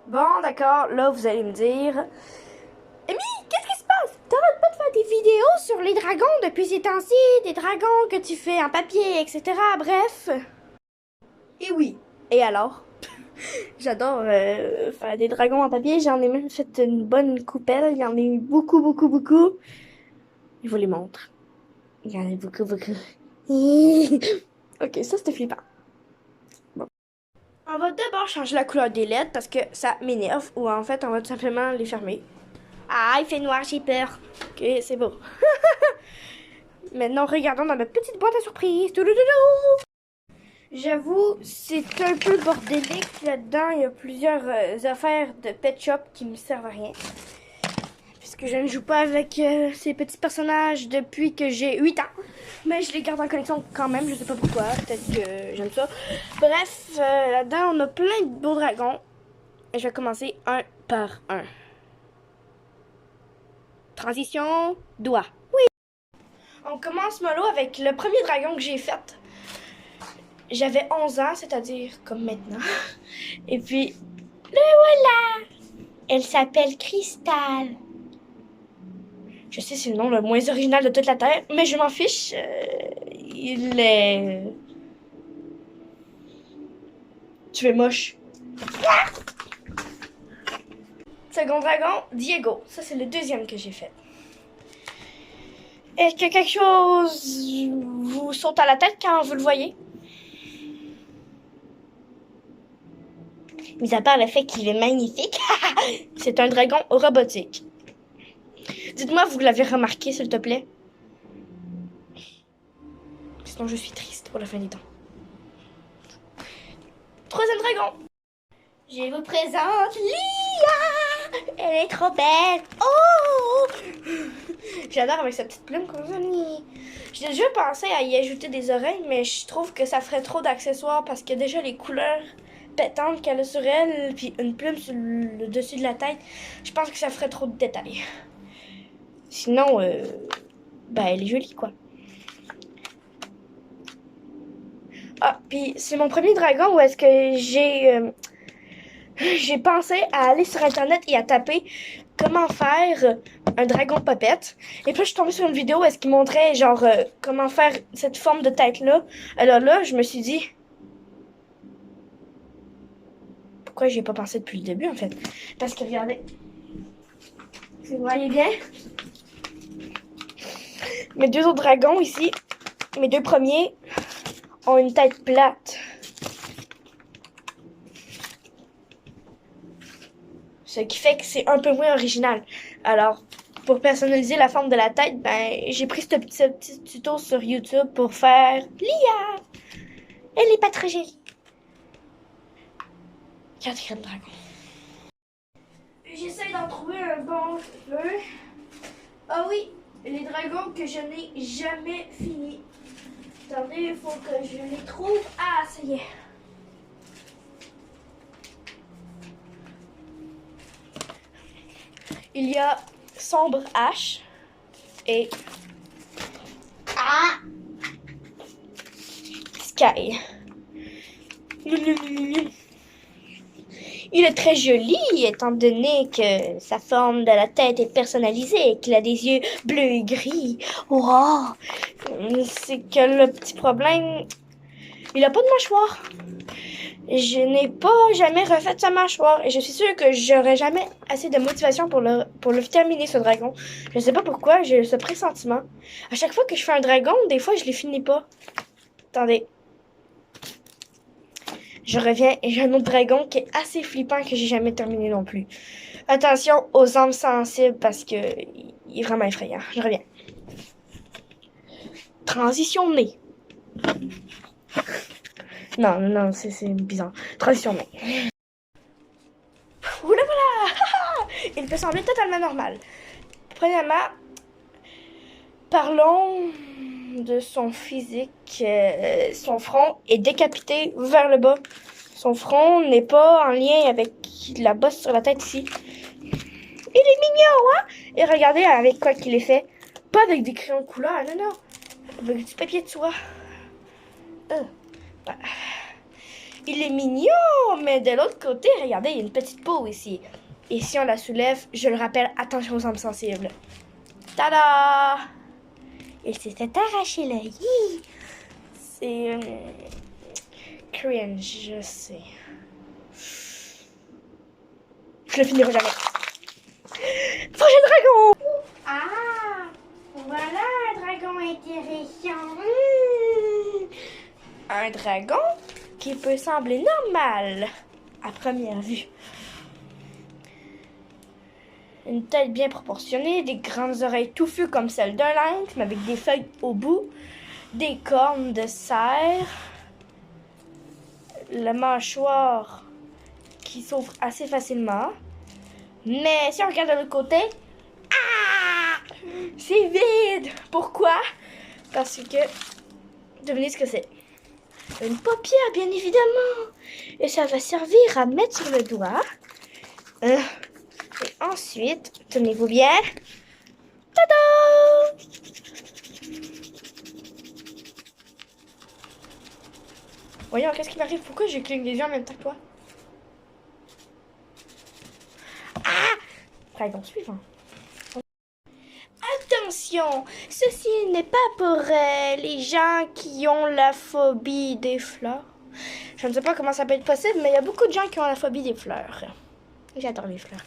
Bon, d'accord, là, vous allez me dire... Amy, qu'est-ce qui se passe? T'arrêtes pas de faire des vidéos sur les dragons depuis ces temps-ci, des dragons que tu fais en papier, etc. Bref. Et oui. Et alors? J'adore faire des dragons en papier. J'en ai même fait une bonne coupelle. Il y en a eu beaucoup, beaucoup, beaucoup. Je vous les montre. Il y en a beaucoup, beaucoup. Ok, ça c'était flippant. Bon. On va d'abord changer la couleur des lettres parce que ça m'énerve. Ou en fait, on va tout simplement les fermer. Ah, il fait noir, j'ai peur. Ok, c'est beau. Maintenant, regardons dans notre petite boîte à surprise. Toulouloulou. J'avoue, c'est un peu bordélique là-dedans. Il y a plusieurs affaires de pet shop qui me servent à rien. Puisque je ne joue pas avec ces petits personnages depuis que j'ai 8 ans. Mais je les garde en collection quand même, je sais pas pourquoi. Peut-être que j'aime ça. Bref, là-dedans, on a plein de beaux dragons. Et je vais commencer un par un. Transition, doigt. On commence mollo avec le premier dragon que j'ai fait. J'avais 11 ans, c'est-à-dire comme maintenant. Et puis, le voilà! Elle s'appelle Cristal. Je sais, c'est le nom le moins original de toute la Terre, mais je m'en fiche. Il est... Tu es moche. Second dragon, Diego. Ça, c'est le deuxième que j'ai fait. Est-ce que quelque chose vous saute à la tête quand vous le voyez? Mis à part le fait qu'il est magnifique, c'est un dragon robotique. Dites-moi, vous l'avez remarqué, s'il te plaît? Sinon, je suis triste pour la fin des temps. Troisième dragon. Je vous présente Lia! Elle est trop belle! Oh! J'adore avec sa petite plume comme ça. J'ai déjà pensé à y ajouter des oreilles, mais je trouve que ça ferait trop d'accessoires parce que déjà les couleurs pétantes qu'elle a sur elle, puis une plume sur le dessus de la tête, je pense que ça ferait trop de détails. Sinon, ben elle est jolie, quoi. Ah, puis c'est mon premier dragon où est-ce que j'ai pensé à aller sur internet et à taper comment faire un dragon popette. Et puis je suis tombée sur une vidéo où est-ce qu'il montrait genre comment faire cette forme de tête-là. Alors là, je me suis dit, pourquoi j'y ai pas pensé depuis le début en fait? Parce que regardez, vous voyez bien, mes deux autres dragons ici, mes deux premiers, ont une tête plate. Ce qui fait que c'est un peu moins original. Alors, pour personnaliser la forme de la tête, ben, j'ai pris ce petit tuto sur YouTube pour faire Lia. Elle est pas très jolie. Quatrième dragon. J'essaie d'en trouver un bon peu. Ah oui, les dragons que je n'ai jamais fini. Attendez, il faut que je les trouve. Ah, ça y est. Il y a Sombre H et Sky. Il est très joli étant donné que sa forme de la tête est personnalisée et qu'il a des yeux bleus et gris. Wow! C'est que le petit problème, il a pas de mâchoire. Je n'ai pas jamais refait sa mâchoire et je suis sûre que j'aurais jamais assez de motivation pour le terminer ce dragon. Je sais pas pourquoi, j'ai ce pressentiment. À chaque fois que je fais un dragon, des fois je les finis pas. Attendez. Je reviens et j'ai un autre dragon qui est assez flippant que j'ai jamais terminé non plus. Attention aux âmes sensibles parce que il est vraiment effrayant. Je reviens. Transition nez. Non, c'est bizarre. Transition nez. Oula voilà! Il peut sembler totalement normal. Premièrement, parlons de son physique. Son front est décapité vers le bas. Son front n'est pas en lien avec la bosse sur la tête ici. Il est mignon, hein? Et regardez avec quoi qu'il est fait. Pas avec des crayons de couleur, non. Avec du papier de soie. Il est mignon, mais de l'autre côté, regardez, il y a une petite peau ici. Et si on la soulève, je le rappelle, attention aux âmes sensibles. Tada! Il s'était arraché l'œil. C'est cringe, je sais. Je le finirai jamais. Prochain dragon! Ah! Voilà un dragon intéressant. Un dragon qui peut sembler normal à première vue. Une tête bien proportionnée, des grandes oreilles touffues comme celles d'un lynx, mais avec des feuilles au bout, des cornes de cerf, la mâchoire qui s'ouvre assez facilement. Mais si on regarde de l'autre côté, c'est vide! Pourquoi? Parce que, devinez ce que c'est. Une paupière, bien évidemment. Et ça va servir à mettre sur le doigt. Et ensuite, tenez-vous bien. Tada! Voyons, qu'est-ce qui m'arrive? Pourquoi je cligne les yeux en même temps que toi? Ah! Dragon suivant. Attention, ceci n'est pas pour les gens qui ont la phobie des fleurs. Je ne sais pas comment ça peut être possible, mais il y a beaucoup de gens qui ont la phobie des fleurs. J'adore les fleurs.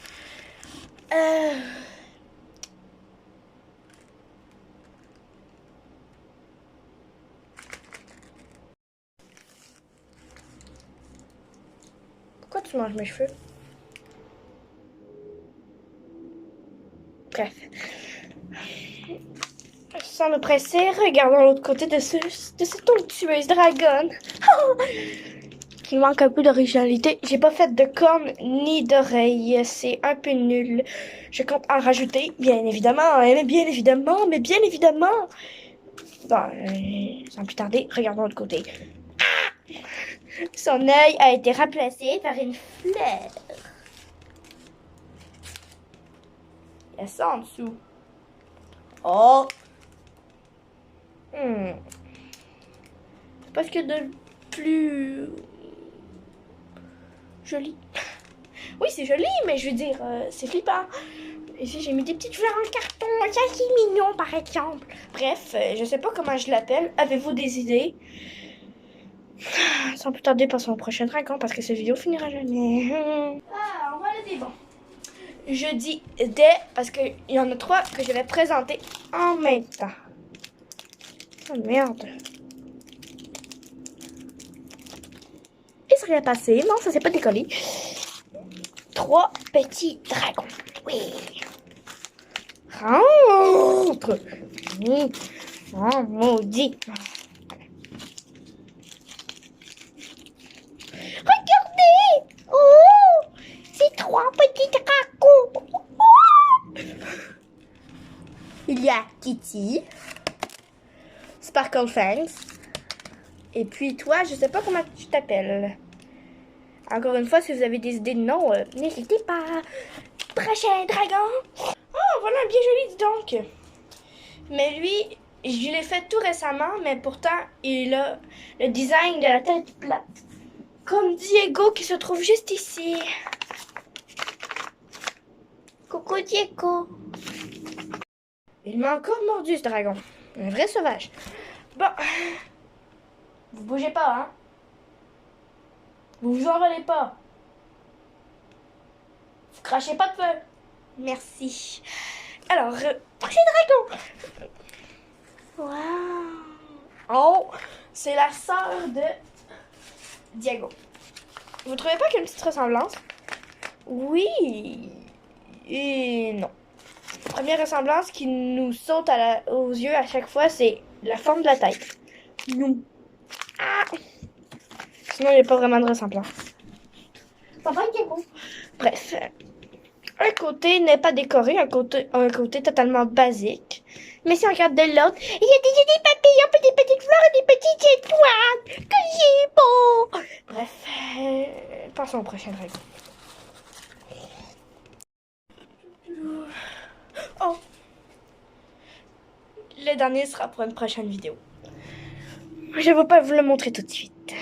Pourquoi tu manges mes cheveux? Bref. Sans me presser, regardons l'autre côté de cette onctueuse dragonne. Il manque un peu d'originalité. J'ai pas fait de cornes ni d'oreilles. C'est un peu nul. Je compte en rajouter, bien évidemment. Mais bien évidemment, mais bien évidemment. Bon, sans plus tarder, regardons l'autre côté. Ah! Son œil a été remplacé par une fleur. Il y a ça en dessous. Oh! C'est parce que de plus joli. Oui, c'est joli, mais je veux dire, c'est flippant. Ici, j'ai mis des petites fleurs en carton. Ça, c'est mignon, par exemple. Bref, je sais pas comment je l'appelle. Avez-vous des idées? Sans plus tarder, passons au prochain dragon, parce que cette vidéo finira jamais. Ah, voilà des bons. Je dis des, parce qu'il y en a 3 que je vais présenter en même temps. Oh merde. Il s'est rien passé. Non, ça s'est pas décollé. 3 petits dragons. Oui. Rentre. Oh, maudit. Regardez. Oh, c'est 3 petits dragons. Oh. Il y a Kitty, Sparkle Fangs, et puis toi, je sais pas comment tu t'appelles. Encore une fois, si vous avez des idées de nom, n'hésitez pas. Prochain dragon. Oh, voilà, bien joli, dis donc. Mais lui, je l'ai fait tout récemment, mais pourtant, il a le design de la tête plate. Comme Diego qui se trouve juste ici. Coucou Diego. Il m'a encore mordu ce dragon. Un vrai sauvage. Bon. Vous bougez pas, hein. Vous vous envolez pas. Vous crachez pas de feu. Merci. Alors, prochain dragon. Waouh. Oh, c'est la sœur de Diego. Vous trouvez pas qu'il y a une petite ressemblance? Oui et non. Première ressemblance qui nous saute aux yeux à chaque fois, c'est la forme de la tête. Non. Ah. Sinon, il n'y a pas vraiment de ressemblance. Ça va être beau. Bref. Un côté n'est pas décoré, un côté totalement basique. Mais si on regarde de l'autre, il y a des papillons, puis des petites fleurs et des petites étoiles. Que c'est beau! Bref, passons au prochain dragon. Oh! Le dernier sera pour une prochaine vidéo. Je ne vais pas vous le montrer tout de suite.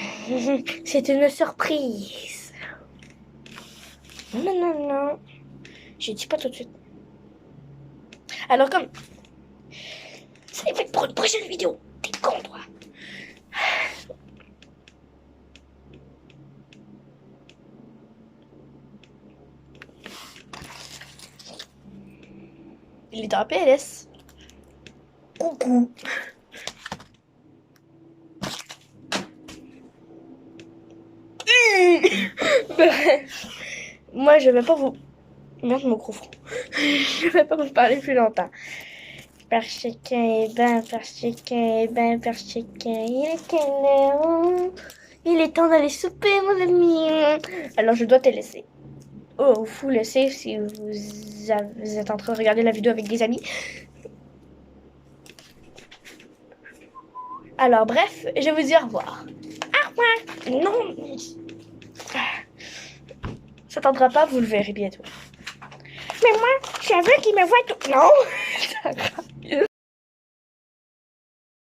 C'est une surprise. Non, non, non. Je dis pas tout de suite. Alors comme... C'est fait pour une prochaine vidéo. T'es con, toi. Il est en PLS. Coucou. Bref. Moi, je vais pas vous... Merde, mon gros front. Je vais pas vous parler plus longtemps. Parce que, il est quelle heure? Il est temps d'aller souper, mon ami. Alors, je dois te laisser. Oh, vous laissez si vous êtes en train de regarder la vidéo avec des amis. Alors, bref, je vous dis au revoir. Au revoir. Non. Ça tendra pas, vous le verrez bientôt. Mais moi, je veux qu'il me voie tout. Non.